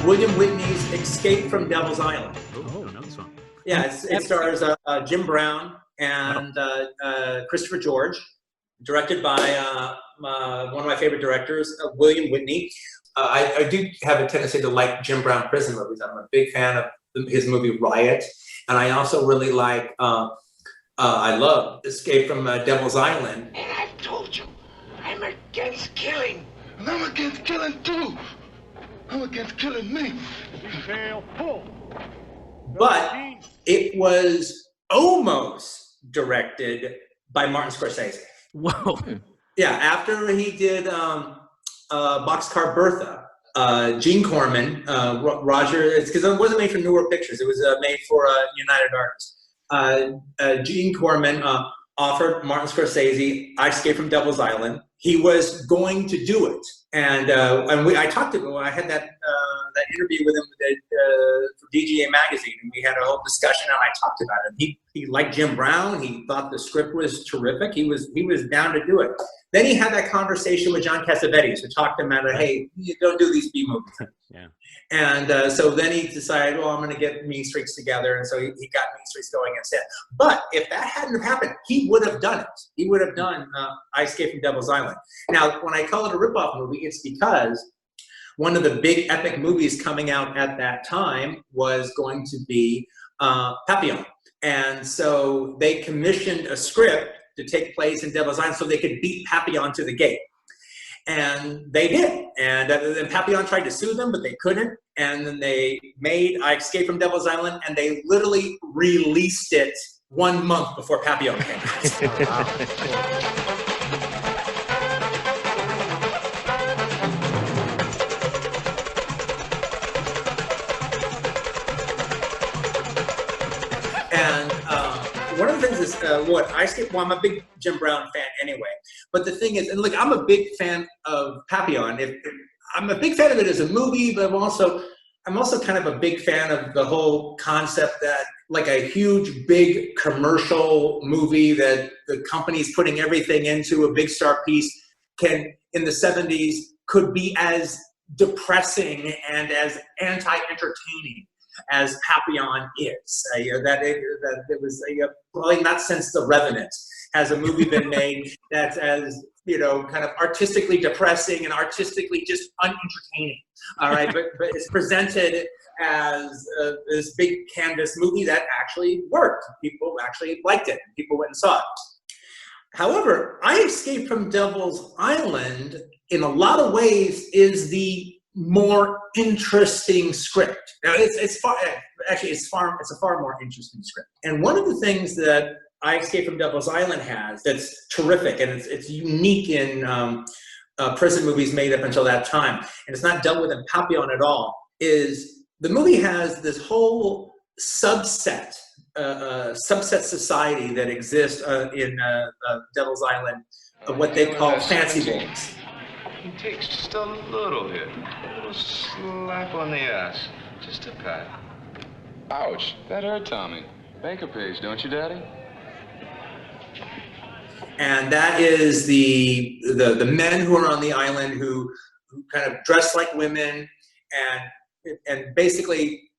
William Witney's Escape from Devil's Island. Oh, another song. Yeah, it stars Jim Brown and Christopher George, directed by one of my favorite directors, William Witney. I do have a tendency to like Jim Brown prison movies. I'm a big fan of his movie Riot, and I also really like, I love Escape from Devil's Island. And I've told you, I'm against killing. And I'm against killing too. I'm against killing me. But it was almost directed by Martin Scorsese. Whoa. Yeah, after he did Boxcar Bertha, Gene Corman, Roger, it's because it wasn't made for Newer Pictures, it was made for United Artists. Gene Corman offered Martin Scorsese I Escape from Devil's Island. He was going to do it. And I talked to him, I had that interview with him for DGA Magazine, and we had a whole discussion, and I talked about it. He liked Jim Brown. He thought the script was terrific. He was down to do it. Then he had that conversation with John Cassavetes, who talked to him about, hey, you don't do these B movies. Yeah. And so then he decided, well, I'm going to get Mean Streaks together, and so he got Mean Streaks going instead. But if that hadn't happened, he would have done it. He would have done I Escape from Devil's Island. Now, when I call it a ripoff movie, it's because one of the big epic movies coming out at that time was going to be Papillon. And so they commissioned a script to take place in Devil's Island so they could beat Papillon to the gate. And they did. And then Papillon tried to sue them, but they couldn't. And then they made I Escape from Devil's Island, and they literally released it 1 month before Papillon came out. One of the things is, I'm a big Jim Brown fan anyway. But the thing is, and look, I'm a big fan of Papillon. I'm a big fan of it as a movie, but I'm also kind of a big fan of the whole concept that like a huge, big commercial movie that the company's putting everything into, a big star piece, can, in the 70s, could be as depressing and as anti-entertaining as Papillon is. That it was probably not since The Revenant has a movie been made that's as kind of artistically depressing and artistically just unentertaining. All right, but it's presented as this big canvas movie that actually worked. People actually liked it. People went and saw it. However, I Escape from Devil's Island, in a lot of ways, is the more interesting script. Now, it's a far more interesting script. And one of the things that I Escape from Devil's Island has that's terrific, and it's unique in prison movies made up until that time, and it's not dealt with in Papillon at all, is the movie has this whole subset society that exists in Devil's Island of what they call fancy boys. It takes just a little hit, a little slap on the ass, just a pat. Ouch, that hurt, Tommy. Banker pays, don't you, Daddy? And that is the men who are on the island who kind of dress like women and basically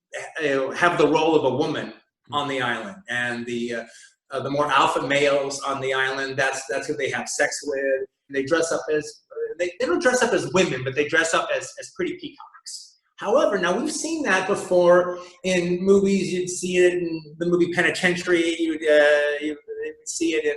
have the role of a woman on the island. And the more alpha males on the island, that's who they have sex with. They dress up as they don't dress up as women, but they dress up as pretty peacocks. However, now we've seen that before in movies. You'd see it in the movie Penitentiary. You'd see it in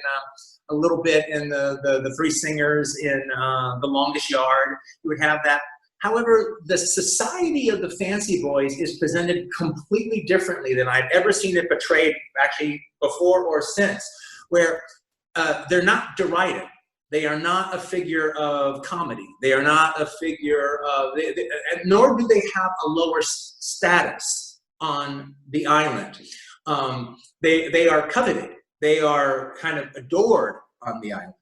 a little bit in the Three Singers, in The Longest Yard. You would have that. However, the society of the fancy boys is presented completely differently than I've ever seen it portrayed, actually, before or since, where they're not derided. They are not a figure of comedy. They are not a figure of, nor do they have a lower status on the island. They are coveted. They are kind of adored on the island.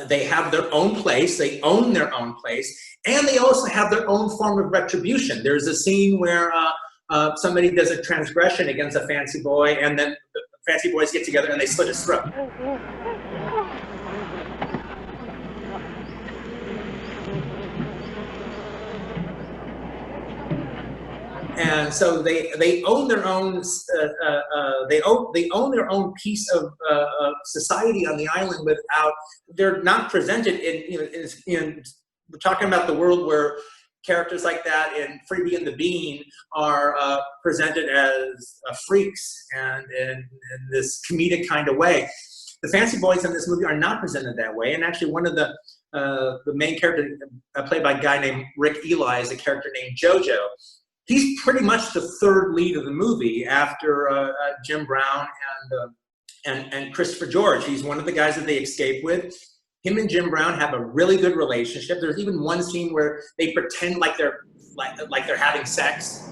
They have their own place. They own their own place. And they also have their own form of retribution. There's a scene where somebody does a transgression against a fancy boy, and then the fancy boys get together and they slit his throat. And so they own their own they own their own piece of society on the island without, they're not presented in we're talking about the world where characters like that in Freebie and the Bean are presented as freaks and in this comedic kind of way. The fancy boys in this movie are not presented that way, and actually one of the main character played by a guy named Rick Eli is a character named Jojo. He's pretty much the third lead of the movie after Jim Brown and Christopher George. He's one of the guys that they escape with. Him and Jim Brown have a really good relationship. There's even one scene where they pretend like they're having sex.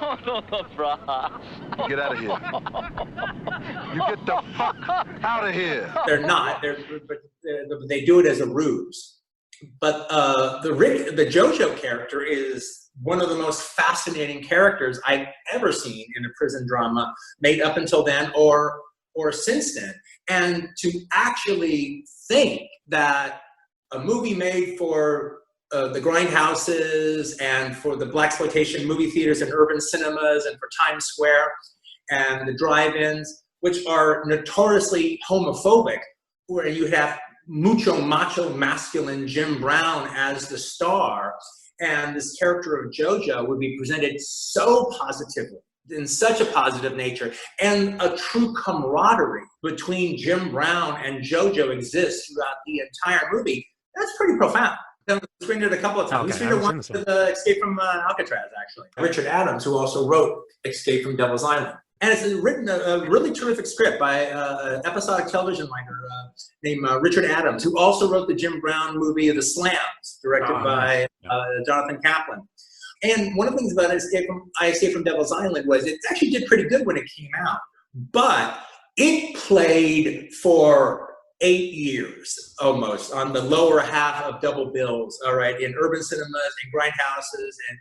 Oh, no, bro. Get out of here. You get the fuck out of here. They're not. But they do it as a ruse. But the JoJo character is one of the most fascinating characters I've ever seen in a prison drama made up until then or since then. And to actually think that a movie made for the grindhouses and for the blaxploitation movie theaters and urban cinemas and for Times Square and the drive-ins, which are notoriously homophobic, where you have macho masculine Jim Brown as the star, and this character of JoJo would be presented so positively, in such a positive nature, and a true camaraderie between Jim Brown and JoJo exists throughout the entire movie. That's pretty profound. We screened it a couple of times. We screened it once with Escape from Alcatraz, actually. Richard Adams, who also wrote Escape from Devil's Island. And it's written a really terrific script by an episodic television writer named Richard Adams, who also wrote the Jim Brown movie The Slams, directed by Jonathan Kaplan. And one of the things about I Escape from Devil's Island was it actually did pretty good when it came out, but it played for 8 years almost on the lower half of double bills, all right, in urban cinemas and grindhouses and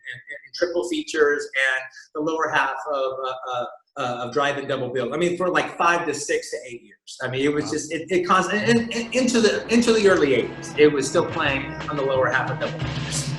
triple features and the lower half of drive-in double bills. I mean, for like 5 to 6 to 8 years. I mean, it was just it constant and into the early 80s. It was still playing on the lower half of double bills.